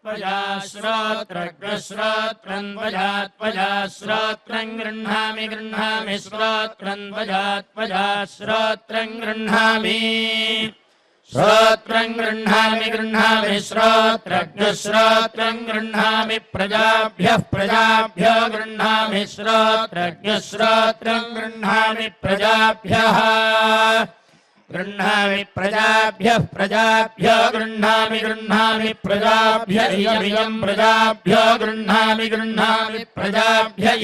त्वया श्रोत्रं त्वया श्रोत्रं गृह्णामि श्रोत्रं त्वया श्रोत्रं गृह्णामि श्रोत्रं गृह्णामि श्रोत्रं गृह्णामि प्रजाभ्यः गृह्णामि श्रोत्रं गृह्णामि प्रजाभ्यः गृह्णामि प्रजाभ्यः गृह्णामि प्रजाभ्य इयं प्रजाभ्यो गृह्णामि प्रजाभ्य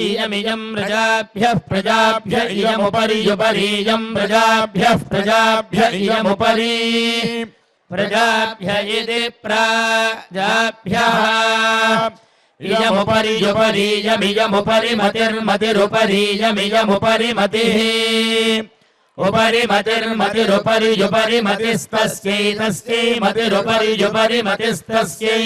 इयमियं प्रजाभ्य इयमुपरि युपरीयं प्रजाभ्य इयमुपरि प्रजाभ्य इति प्राजाभ्यः इयमुपरि युपरीयमियमुपरि मतिरुपरीयमियमुपरि मतिः उपरि मतिरुपरि युपरि मतिस्तस्यै तस्यै मतिरुपरि युपरि मतिस्तस्यै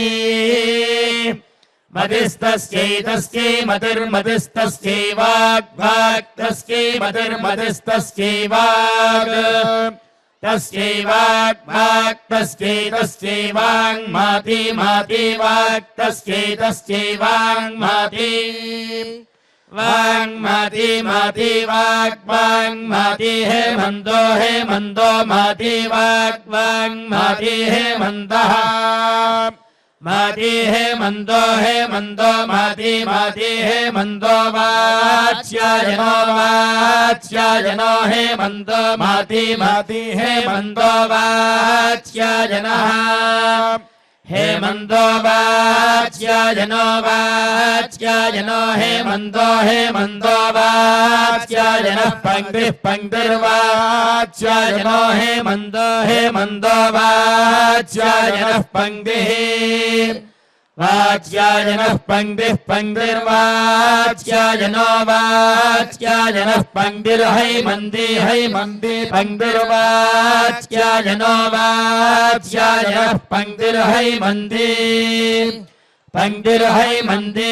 तस्यै मतिर्मतिस्तस्यै वाग्तस्यै मतिर्मतिस्तस्यै वाग् तस्यै तस्यै वाङ्माति वाक्तस्यै वाङ्माति वाग्माति हेमन्दो माति वाग्माति हेमन्दः माति हेमन्दो माति हेमन्दो वाच्यायनो हेमन्दो माति हेमन्दो वाच्यायनः हेमन्दो वाच्यायनो हेमन्दो वाच्यायनः पङ्क्तिर्वाच्यायनो हेमन्दो वाच्यायनः पङ्क्तिः वाच्यायनः पङ्क्तिर्वाच्यायनो वाच्यायनः पङ्क्तिर्हैमन्दी पङ्क्तिर्वाच्यायनो वाच्यायनः पङ्क्तिर्हैमन्दी पङ्क्तिर्हैमन्दी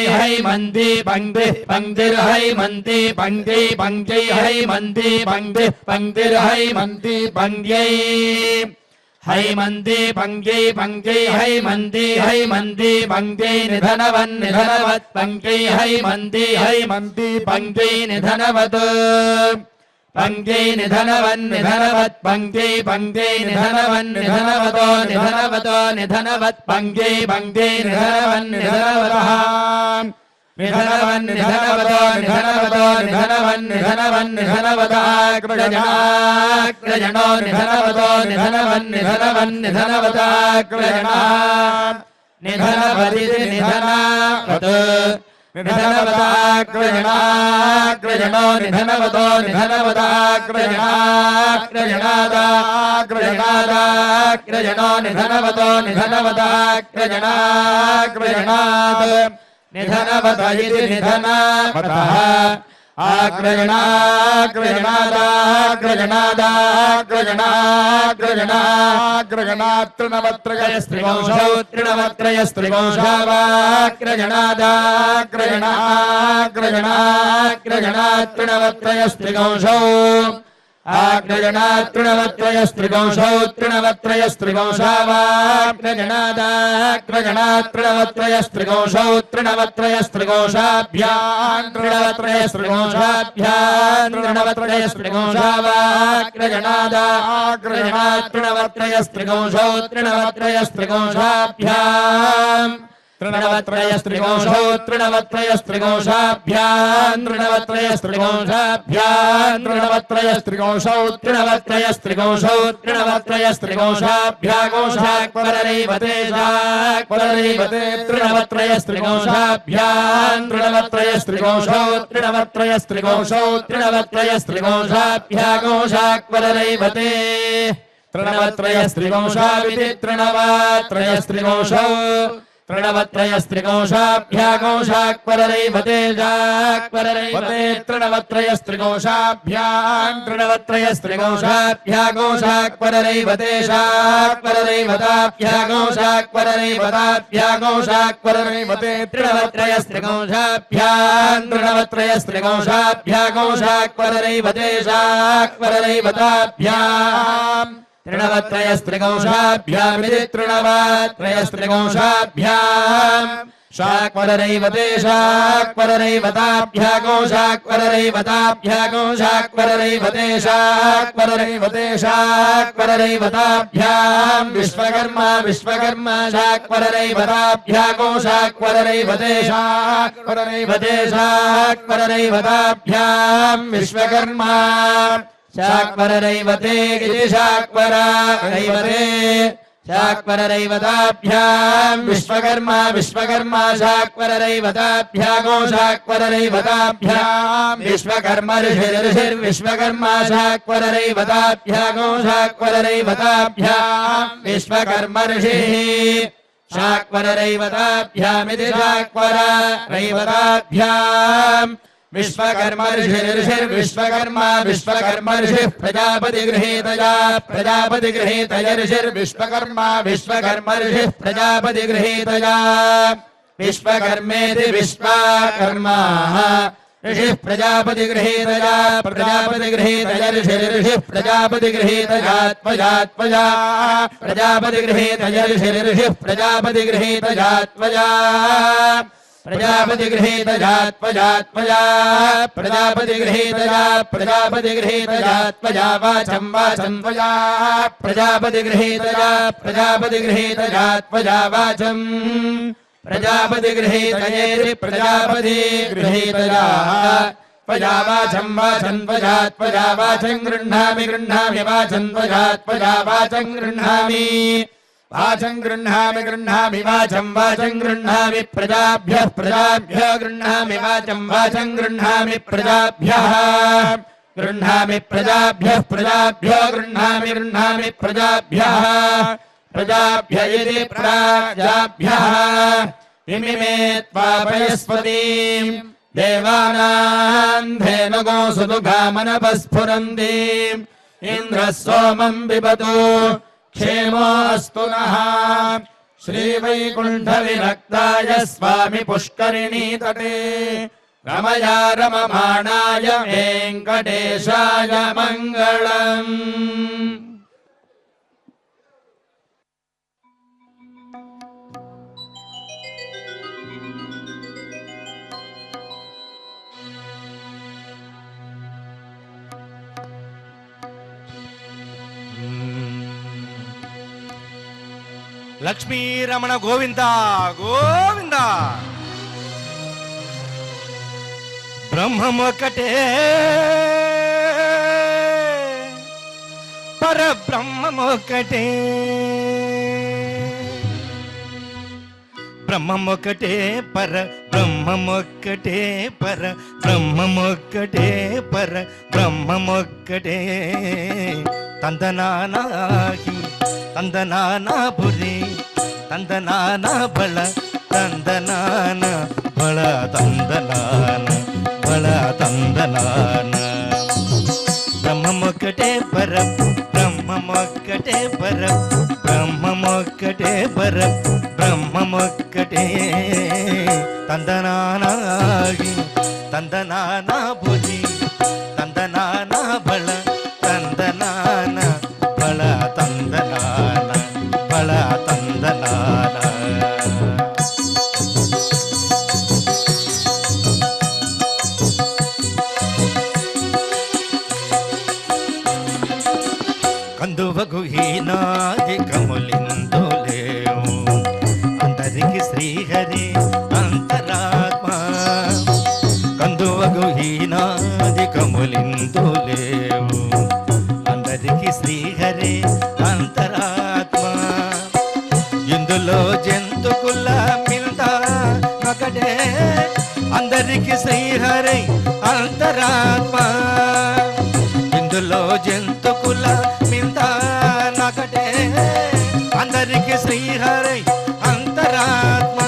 पङ्क्तिर्हैमन्दी पङ्क्तिर्हैमन्दी पङ्क्त्यै हैमन्दी पङ्क्त्यै हैमन्दी पङ्क्त्यै निधनवत् पङ्क्त्यै हैमन्दी पङ्क्त्यै निधनवत् पङ्क्त्यै निधनवत् पङ्क्त्यै निधनवत् पङ्क्त्यै निधनवतः निधनवताग्रजनो निधनवदिति निधनावत् निधनवताग्रजनो निधनवताग्रजनादाग्रजनो निधनवताग्रजनात् निधनवत इति निधनावतः आग्रजनात्रयस्त्रिवंशौ आग्रजनातृणवत्रयस्त्रिवंशौ तृणवत्रयस्त्रिवंशावाग्रजनादाग्रजनातृणवत्रयस्त्रिवंशौ तृणवत्रयस्त्रिवंशाभ्याम् तृणवत्रयस्त्रिवंशावाग्रजनादाग्रजनातृणवत्रयस्त्रिवंशौ तृणवत्रयस्त्रिवंशाभ्याम् तृणवत्रयस्त्रिवंशौ तृणवत्रयस्त्रिवंशाभ्याम् तृणवत्रयस्त्रिवंशाभ्याम् तृणवत्रयस्त्रिवंशौ तृणवत्रयस्त्रिवंशाभ्यागोषाक्वरैवते तृणवत्रयस्त्रिवंशाभ्याम् तृणवत्रयस्त्रिवंशौ तृणवत्रयस्त्रिवंशाभ्यागोषाक्वरैवते तृणवत्रयस्त्रिवंशाविति तृणवत्रयस्त्रिवंशौ तृणवत्रयस्त्रिवंशाभ्यागोषाक्वरैवते तृणवत्रयस्त्रिवंशाभ्याम् तृणवत्रयस्त्रिवंशाभ्यागोषाक्वरैवते शाक्वरैवताभ्यागोषाक्वरैवताभ्यागोषाक्वरैवते तृणवत्रयस्त्रिवंशाभ्याम् तृणवत्रयस्त्रिवंशाभ्यागोषाक्वरैवते शाक्वरैवताभ्याम् तृणवत्रयस्त्रिकंशाभ्यामिति तृणवत्रयस्त्रिकंशाभ्याम् शाक्वररैवते शाक्वररैवताभ्यागो शाक्वररैवताभ्यागो शाक्वररैवते शाक्वररैवते शाक्वररैवताभ्याम् विश्वकर्मा विश्वकर्मा शाक्वररैवताभ्यागो शाक्वररैवते शाक्वररैवते शाक्वररैवताभ्याम् विश्वकर्मा शाक्वररैवते इति शाक्वररैवते शाक्वररैवताभ्याम् विश्वकर्मा विश्वकर्मा शाक्वररैवताभ्यागो शाक्वररैवताभ्याम् विश्वकर्मा ऋषिर्विश्वकर्मा शाक्वररैवताभ्यागो शाक्वररैवताभ्याम् विश्वकर्मा ऋषिः शाक्वररैवताभ्यामिति शाक्वररैवताभ्याम् विश्वकर्मा ऋषिर्विश्वकर्मा विश्वकर्मा ऋषिः प्रजापतिगृहीतया प्रजापतिगृहीतय ऋषिर्विश्वकर्मा विश्वकर्मा ऋषिः प्रजापतिगृहीतया विश्वकर्मेति विश्वकर्मा ऋषिः प्रजापतिगृहीतया प्रजापतिगृहीतय ऋषिः प्रजापतिगृहीतया त्वया त्वया प्रजापतिगृहीतय ऋषिः प्रजापतिगृहीतया त्वया प्रजापतिगृहीतया त्वया त्वया प्रजापतिगृहीतया प्रजापतिगृहीतया त्वया वाचं वाचं त्वया प्रजापतिगृहीतया प्रजापतिगृहीतया त्वया वाचं प्रजापतिगृहीतयेति प्रजापतिगृहीतया त्वया वाचं वाचं त्वया त्वया वाचं गृह्णामि गृह्णामि वाचं त्वया त्वया वाचं गृह्णामि वाचं गृह्णामि गृह्णामि वाचं वाचं गृह्णामि प्रजाभ्यः प्रजाभ्यः गृह्णामि वाचं वाचं गृह्णामि प्रजाभ्यः गृह्णामि प्रजाभ्यः प्रजाभ्यः गृह्णामि गृह्णामि प्रजाभ्यः प्रजाभ्य इति प्रजाभ्यः इमिमे त्वापयस्पतीम् देवानां धेनुगो सुदुघामनपस्फुरन्तीम् इन्द्रः सोमम् पिबतु क्षेमो अस्तु नः श्रीवैकुण्ठविरक्ताय स्वामि पुष्करिणी तटे रमया रममाणाय वेङ्कटेशाय मङ्गलम्। లక్ష్మీ రమణ గోవింద గోవింద. బ్రహ్మమొక్కటే పరబ్రహ్మమొక్కటే బ్రహ్మమొక్కటే పర బ్రహ్మమొక్కటే పర బ్రహ్మమొక్కటే పర బ్రహ్మమొక్కటే తందనానాహి ತಂದನಾನ ಬುರಿ ತಂದನಾನ ಬಳ ತಂದನಾನ ಬಳ ತಂದನಾನ ಬಳ ತಂದನಾನ ಬ್ರಹ್ಮಮೊಕ್ಕಟೇ ಪರ ಬ್ರಹ್ಮಮೊಕ್ಕಟೇ ಪರ ಬ್ರಹ್ಮಮೊಕ್ಕಟೇ ಪರ ಬ್ರಹ್ಮಮೊಕ್ಕಟೇ ತಂದನಾನಾಗಿ ತಂದನಾನ ಬುರಿ ತಂದನಾನ ಬಳ ತಂದನಾನ ಬಳ ತಂದನಾನ ಬಳ ತಂದನಾನ. కందువగు హీనాది కములిందు లేవు అందరికి శ్రీహరి అంతరాత్మ కందువగు హీనాది కములిందు లేవు అందరికి శ్రీహరి అంతరాత్మ ఇందులో జంతుకుల మిల్ద ఒకటే అందరికి శ్రీహరి అంతరాత్మ ఇందులో జంతుకుల మిల్ద ఒకటే అందరికి శ్రీహరి అంతరాత్మ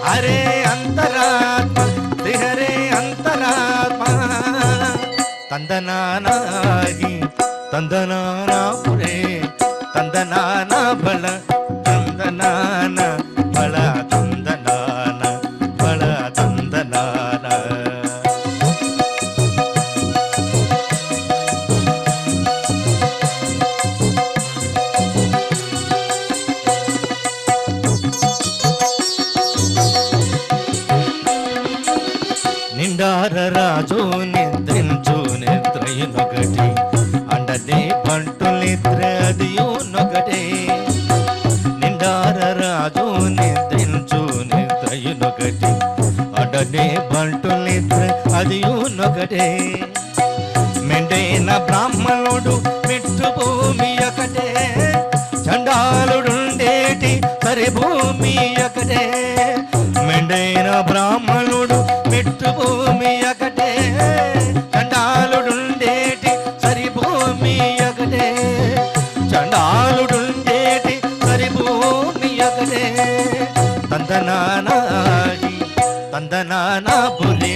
హరే అంతరాత్మ శ్రీహరి అంతరాత్మ ತಂದನಾನಾಗಿ ತಂದನಾನಾಪುರೇ ತಂದನಾನ ಬಳ ತಂದನಾನ ಬಳ ತಂದನಾನ ಬಳ ತಂದನಾನ. బంటులిద్రే అదియునొకటే నిండార రాజు నిద్రించు నిద్రయునొకటి అడనే బంటులిద్రే అదియునొకటే మెండైన బ్రాహ్మణుడు మెట్టు భూమి ఒకటే చండాలుడుండేటి సరి భూమి ఒకటే మెండైన బ్రాహ్మణుడు మెట్టు భూమి ఒకటే చండాలుడుండేటి సరి భూమి ఒకటే చండాలుడుండేటి సరి భూమి ఒకటే తందనానాగి తందనానా బులే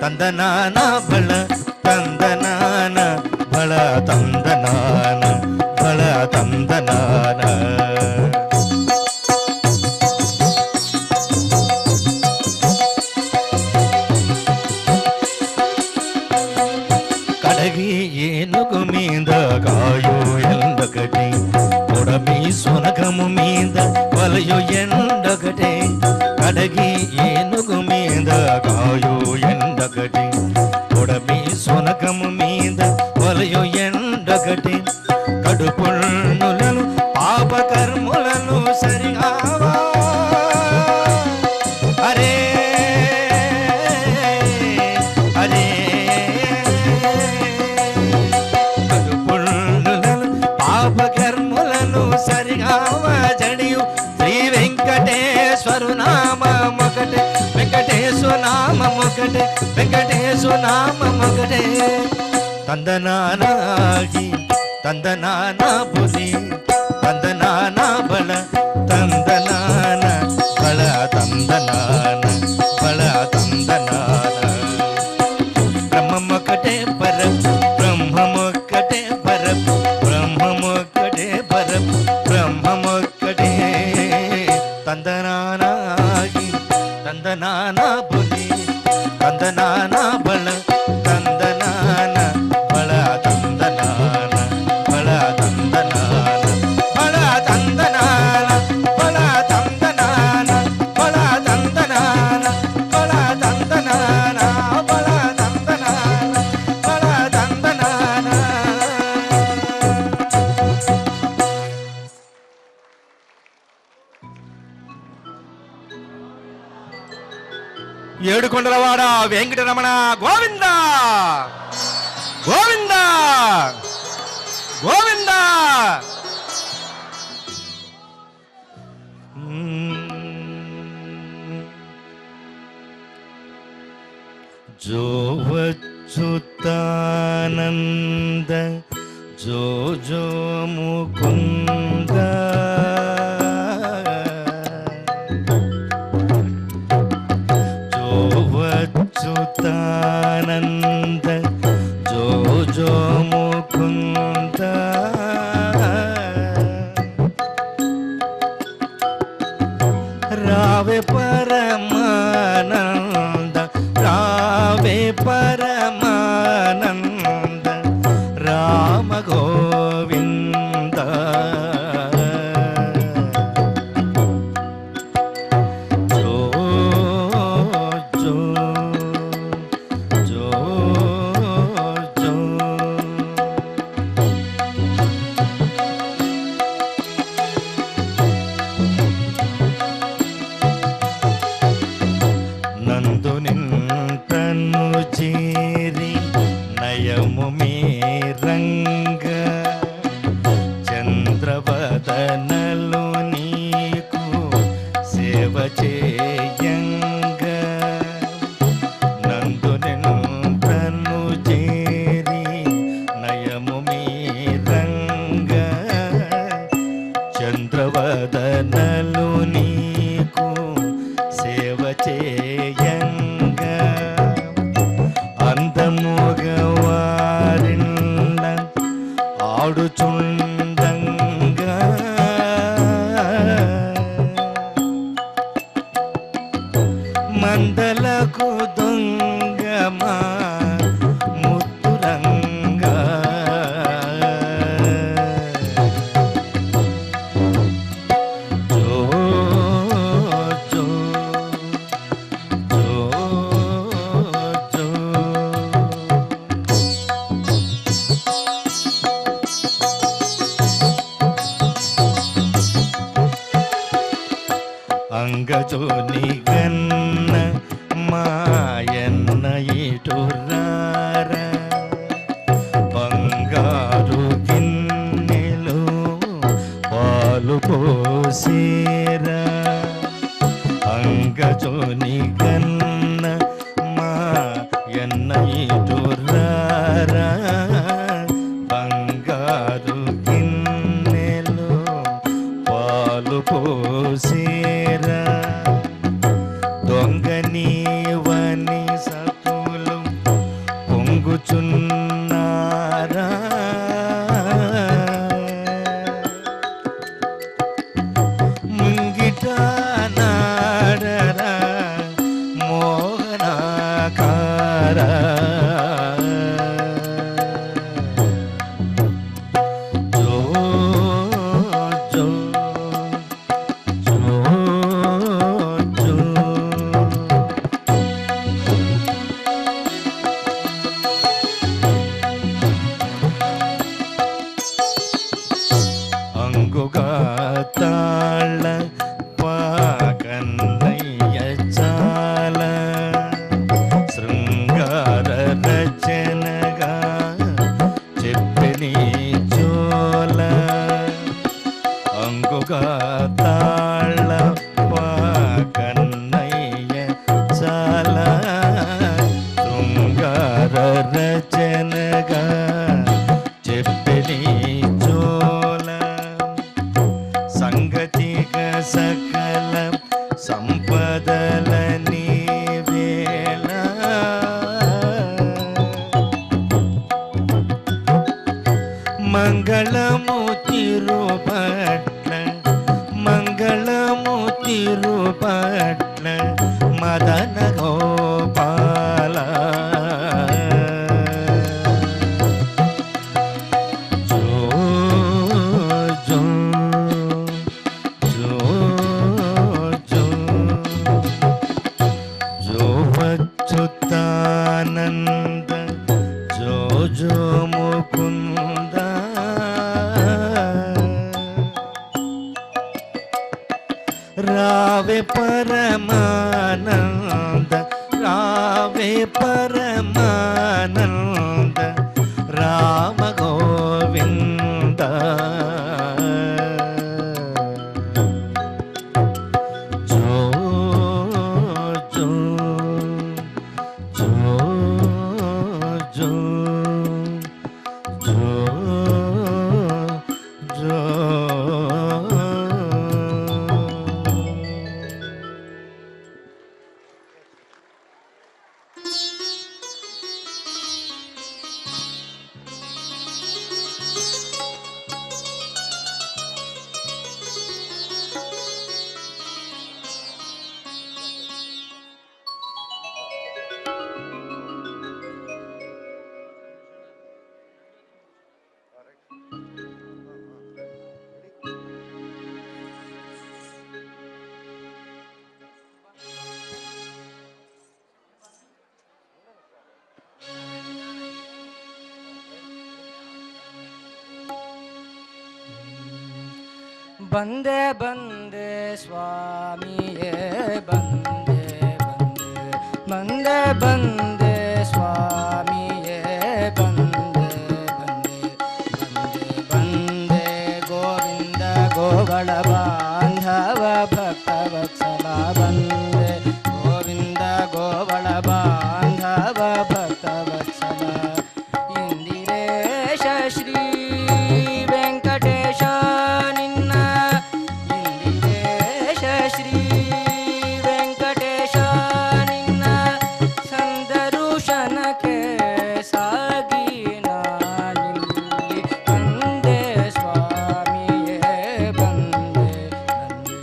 తందనానా బల తందనాన బల తందనాన బల తందనాన కడగి ఏనుగు మీద కాయో ఎండొకటి కొడమి సునకము మీద వలయు ఎండొకటే కడగి ఏనుగు మీద కాయో ఎండొకటి కొడమి సునకము మీద వలయు ఎండొకటి కడుపులను పాపకర్ములను సరిగావా అరే అరే కడుపులను పాపకర్ములను సరిగావా జడియు శ్రీ వెంకటేశ్వరు నామమొకటే వెంకటేశ్వర నామమొకటే వెంకటేశ్వర నామమొకటే తందనానాగి తందనానా బులి తందనానా బల తందనాన బల తందనాన బల తందనాన బ్రహ్మమొకటే పర బ్రహ్మమొకటే పర బ్రహ్మమొకటే పర బ్రహ్మమొకటే తందనానాగి తందనానా బులి తందనానా బల తందనాన బల తందనాన బల తందనాన బల తందనాన బల తందనాన బల తందనాన బల తందనాన బల తందనాన బల తందనాన. ఏడుకొండలవాడ వెంకటరమణ గోవింద గోవింద గోవింద జో వచ్చుతానంద జో జో ముకుంద వచ్చుతానంద జో జో ముకుంద రావే పరమానంద రావే పరమానంద రామ గోవింద నందు నింతను చేరి నయము మే రంగ చంద్రవదనలు నీకు సేవ చేయంగ నందు నింతను చేరి నయము మే రంగ చంద్రవదనలు నీకు సేవ చేయంగ అందముగవారిల్ల ఆడుచుండంగా మందలకు దొంగమా ముత్తురంగా అంగజోనిగన్న మాయన్న ఇటురార బంగారు గిన్నెలో పాలు పోసేరా అంగజోనిగన్న మాయన్న ఇటురార బంగారు గిన్నెలో పాలు పోసేరా దొంగ నీవని సతులు పొంగుచున్నారా ముంగిట నాడరా మోహనాకారా జో జో జో జో అంగుగా తాళ పాకన్నయ్య చాల శృంగార రచనగా చెప్పని చోల అంగుగా తాళ పాకన్నయ్య చాల శృంగార రచనగా చెప్పని చోల సంగతిగా సకల సంపదలని వేళ మంగళము తిరుపట్ల మంగళము తిరుపట్ల మదన గోపాల జో జో జో జో జో వచ్చుతానంద జో జో ముకుంద రావే పరమానంద రావే పరమానంద రామ గోవింద జో జో జో జో జో జో ಬಂದೆ ಬಂದೆ ಸ್ವಾಮಿಯೇ ಬಂದೆ ಬಂದೆ ಬಂದೆ ಬಂದೆ ಸ್ವಾಮಿಯೇ ಬಂದೆ ಬಂದೆ ಬಂದೆ ಬಂದೆ ಗೋವಿಂದ ಗೋಗಳ ಬಾಂಧವ ಭಕ್ತವತ್ಸಲ ಬಂದೆ ಗೋವಿಂದ ಗೋಗಳ ಬಾಂಧವ ಭಕ್ತವತ್ಸಲ ಇಂದಿರೇಶ ಶ್ರೀ ವೆಂಕಟೇಶ ನಿನ್ನ ಇಂದಿರೇಶ ಶ್ರೀ ವೆಂಕಟೇಶ ನಿನ್ನ ಸಂದರುಶನಕ್ಕೆ ಸಾಗಿ ನಾನಿಲ್ಲಿ ಬಂದೆ ಸ್ವಾಮಿಯೇ ಬಂದೆ ಬಂದೆ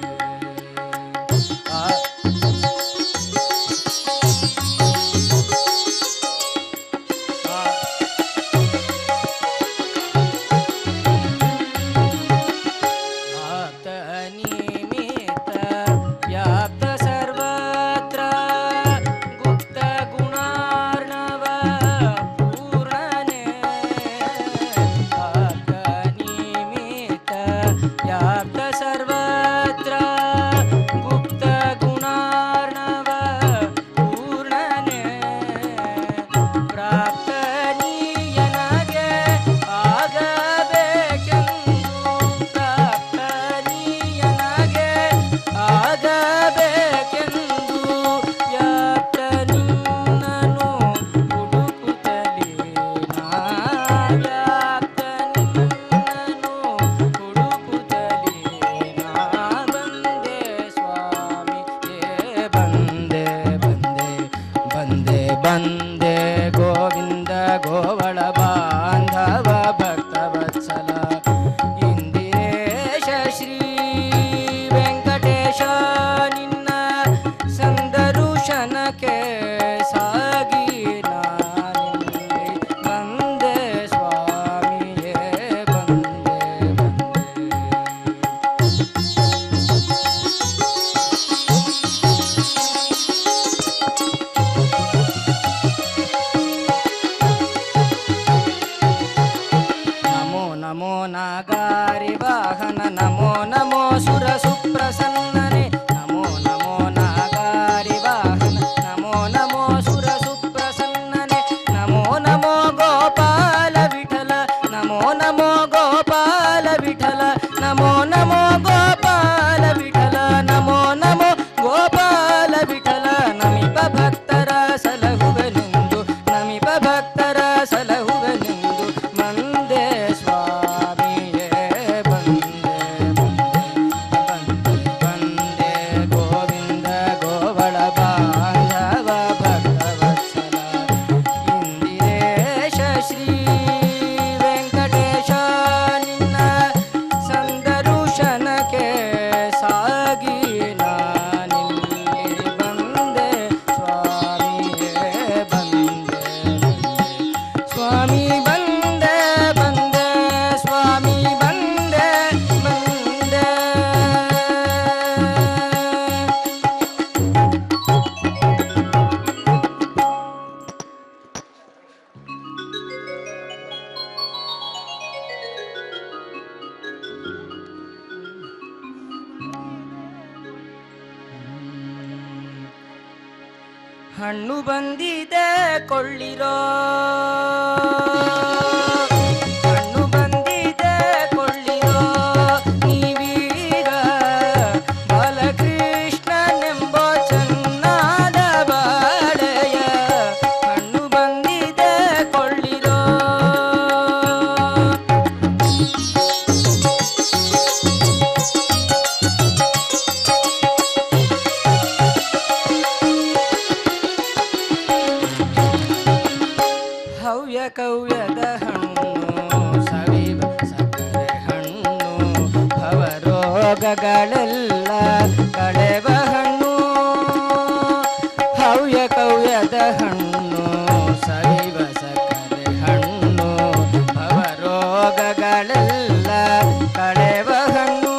ನಮೋ ನಾಗಾರಿ ವಾಹನ ನಮೋ ನಮೋ ಸುರ ಸುಪ್ರಸನ್ನನೆ ನಮೋ ನಮೋ ನಾಗಾರಿ ವಾಹನ ನಮೋ ನಮೋ ಸುರ ಸುಪ್ರಸನ್ನನೆ ನಮೋ ನಮೋ ಗೋಪಾಲ ವಿಠಲ ನಮೋ ನಮೋ ಗೋಪಾಲ ವಿಠಲ ನಮೋ ನಮೋ ಗೋಪಾಲ ವಿಠಲ ನಮೋ ನಮೋ ಗೋಪಾಲ ವಿಠಲ ನಮಿಪ ಭಕ್ತರ ಸಲಹುವೆನೆಂದು ನಮಿಪ ಭಕ್ತರ ಸಲಹುವೆನೆಂದು ಬಂದೆ ಸ್ವಾಮಿಯೇ ಬಂದೆ ಬಂದೆ ಬಂದೆ ಗೋವಿಂದ ಗೋವಳ ಬಾಂಧವ ಭಕ್ತವತ್ಸಲ ಇಂದಿರೇಶ ಶ್ರೀ ವೆಂಕಟೇಶ ನಿನ್ನ ಸಂದರುಶನಕ್ಕೆ ಸಾಗಿ ನಾನಿಲ್ಲಿ ಬಂದೆ ಸ್ವಾಮಿಯೇ ಬಂದೆ ಸ್ವಾಮಿ ಬಂದೆ ಬಂದೆ ಸ್ವಾಮಿ ಬಂದೆ ಬಂದೆ ಹಣ್ಣು ಬಂದಿದೆ ಕೊಳ್ಳಿರೋ ಹಣ್ಣು ಬಂದಿದೆ ಕೊಳ್ಳಿರೋ ನೀವೀಗ ಬಾಲಕೃಷ್ಣನೆಂಬ ಚೆನ್ನಾದ ಬಾಳೆಯ ಹಣ್ಣು ಬಂದಿದೆ ಕೊಳ್ಳಿರೋ ಹವ್ಯ ಕವ್ಯದ ಹಣ್ಣು ಸವಿವ ಸಕ್ಕರೆ ಹಣ್ಣು ಭವರೋಗಗಳೆಲ್ಲ ಕಳೆವ ಹಣ್ಣು ಹವ್ಯ ಕವ್ಯದ ಹಣ್ಣು ಸವಿವ ಸಕ್ಕರೆ ಹಣ್ಣು ಭವರೋಗಗಳೆಲ್ಲ ಕಳೆವ ಹಣ್ಣು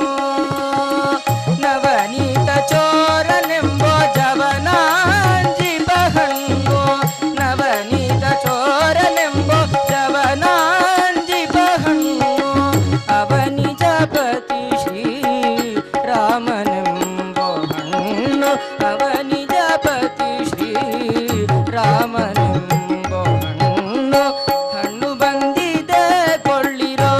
ನವನೀತ ಚೋರನೆಂಬ ಜವನಾಂಜಿಪ ಹಣ್ಣು ನವನೀತ ಚೋರನೆಂಬ ಜವನಾಂಜಿಪ ಹಣ್ಣು ಅವನಿಜಪತಿ ಶ್ರೀ ರಾಮನೆಂಬ ಹಣ್ಣು ಅವನಿಜಪತಿ ಶ್ರೀ ರಾಮನೆಂಬ ಹಣ್ಣು ಹಣ್ಣು ಬಂದಿದೆ ಕೊಳ್ಳಿರೋ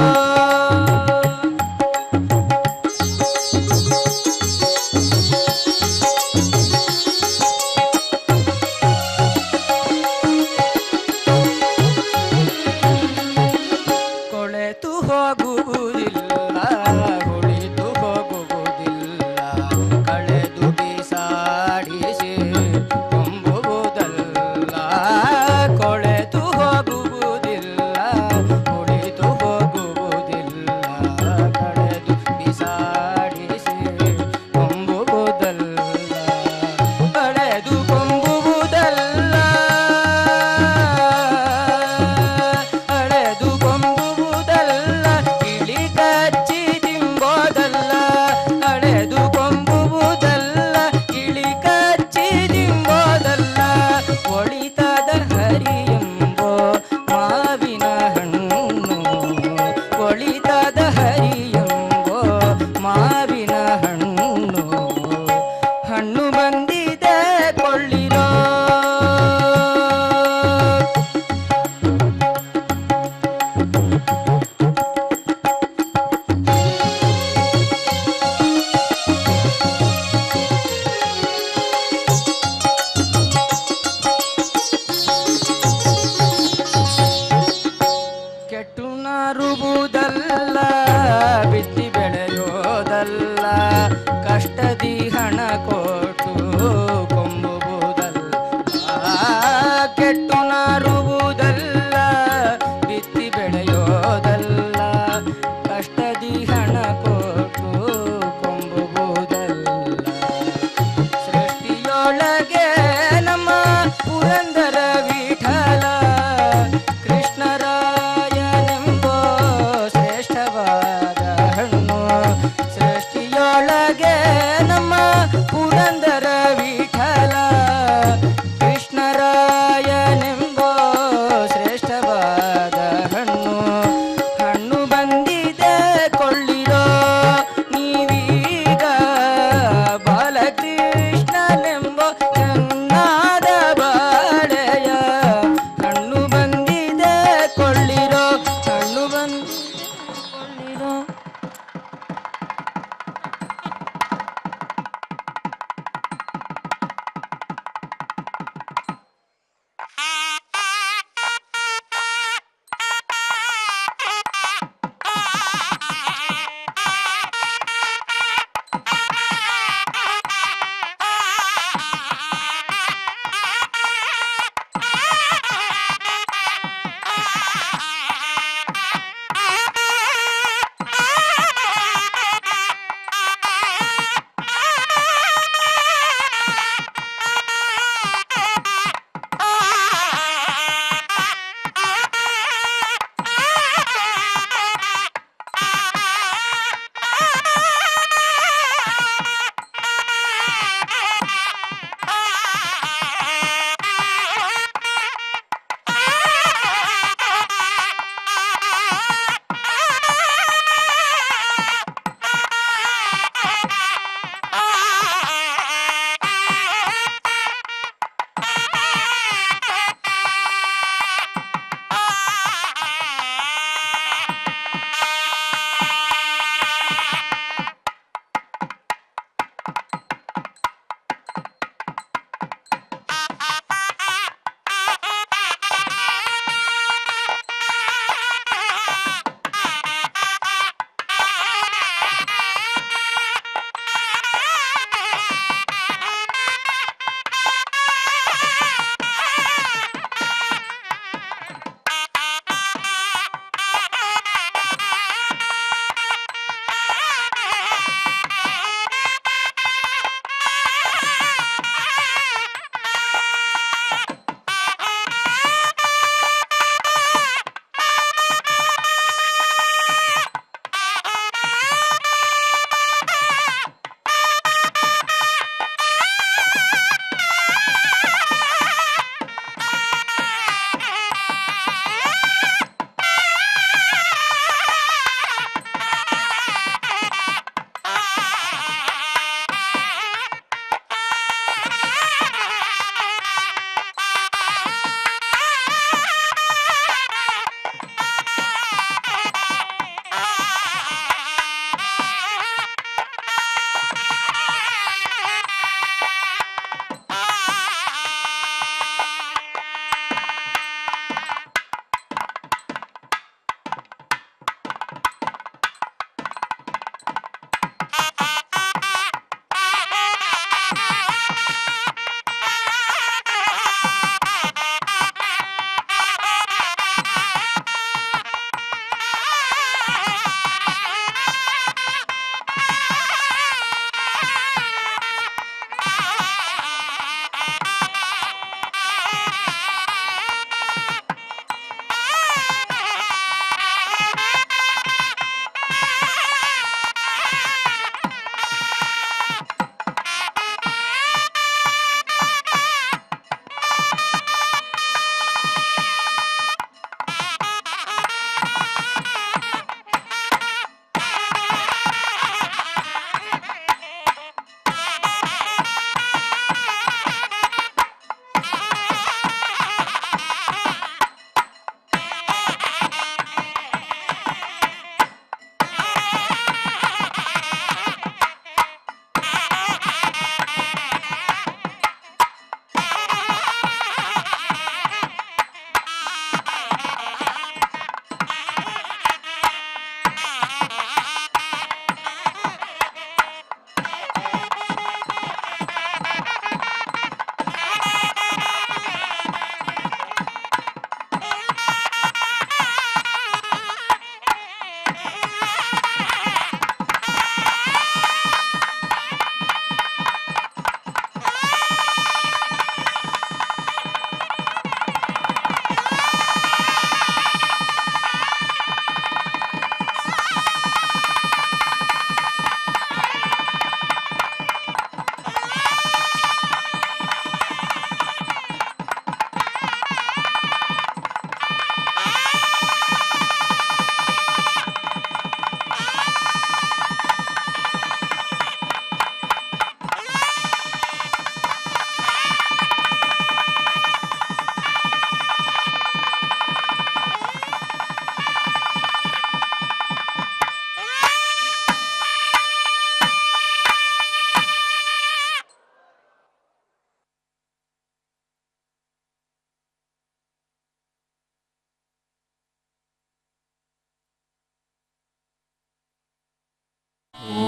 ಕೊಳೆತು ಹೋಗುವುದಿಲ್ಲ ಉಳಿದು ಹೋಗುವುದಿಲ್ಲ ಕಳೆದು ಬಿಸಾಡಿಸಿ ತುಂಬುವುದಲ್ಲ ಕೊಳೆತು ಹೋಗುವುದಿಲ್ಲ ಉಳಿದು ಹೋಗುವುದಿಲ್ಲ ಕಳೆದು ಬಿಸಾಡಿಸಿ ತುಂಬುವುದಲ್ಲ ಕಳೆದು ಕೊಂಬುವುದಲ್ಲ ಅಳೆದು ಕೊಂಬುವುದಲ್ಲ ಇಳಿ ಕಚ್ಚಿ ತಿಂಬೋದಲ್ಲ ಅಳೆದು ಕೊಂಬುವುದಲ್ಲ ಇಳಿ ಕಚ್ಚಿ ತಿಂಬೋದಲ್ಲ ಒಳಿತದ ಹರಿಯೆಂಬೋ ಮಾವಿನ ಹಣ್ಣು ಒಳಿತದ ಹರಿಯೆಂಬೋ ಮಾವಿನ ಹಣ್ಣು ಹಣ್ಣು ಬಂದಿದೆ ಕೊಳ್ಳಿರೋ ಕೆಟ್ಟು ನಾರುವುದಲ್ಲ ಬಿತ್ತಿ ಬೆಳೆಯೋದಲ್ಲ ಕಷ್ಟದಿ ಹಣ ಕೊಟ್ಟು ಕೊಂಬುವುದಲ್ಲ ಕೆಟ್ಟು ನಾರುವುದಲ್ಲ ಬಿತ್ತಿ ಬೆಳೆಯೋದಲ್ಲ ಕಷ್ಟದಿ ಹಣ ಕೊಟ್ಟು ಕೊಂಬುವುದಲ್ಲ ಸೃಷ್ಟಿಯೊಳಗೆ ನಮ್ಮ ಪುರಂದರ ವಿಠಲ ಕೃಷ್ಣರಾಯನೆಂಬೋ ಶ್ರೇಷ್ಠವಾದ ಹಣ್ಣು ಸೃಷ್ಟಿಯೊಳಗೆ ನಮ್ಮ ಪುರಂದರ ವಿಠಲ ಕೃಷ್ಣರಾಯನೆಂಬೋ ಶ್ರೇಷ್ಠವಾದ ಹಣ್ಣು ಹಣ್ಣು ಬಂದಿ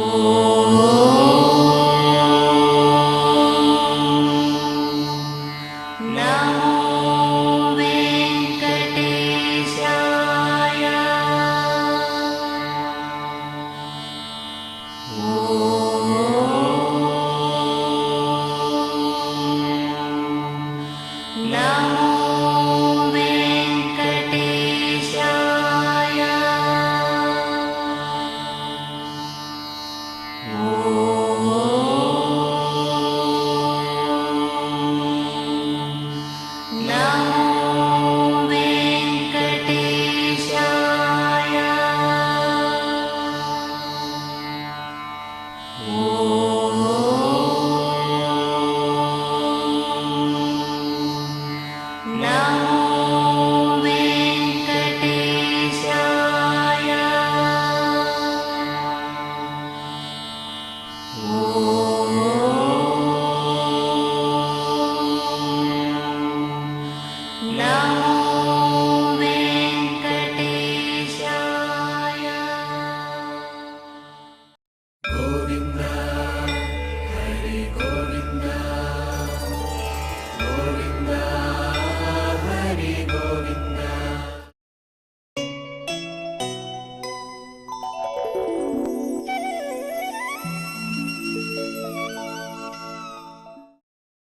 ಓಂ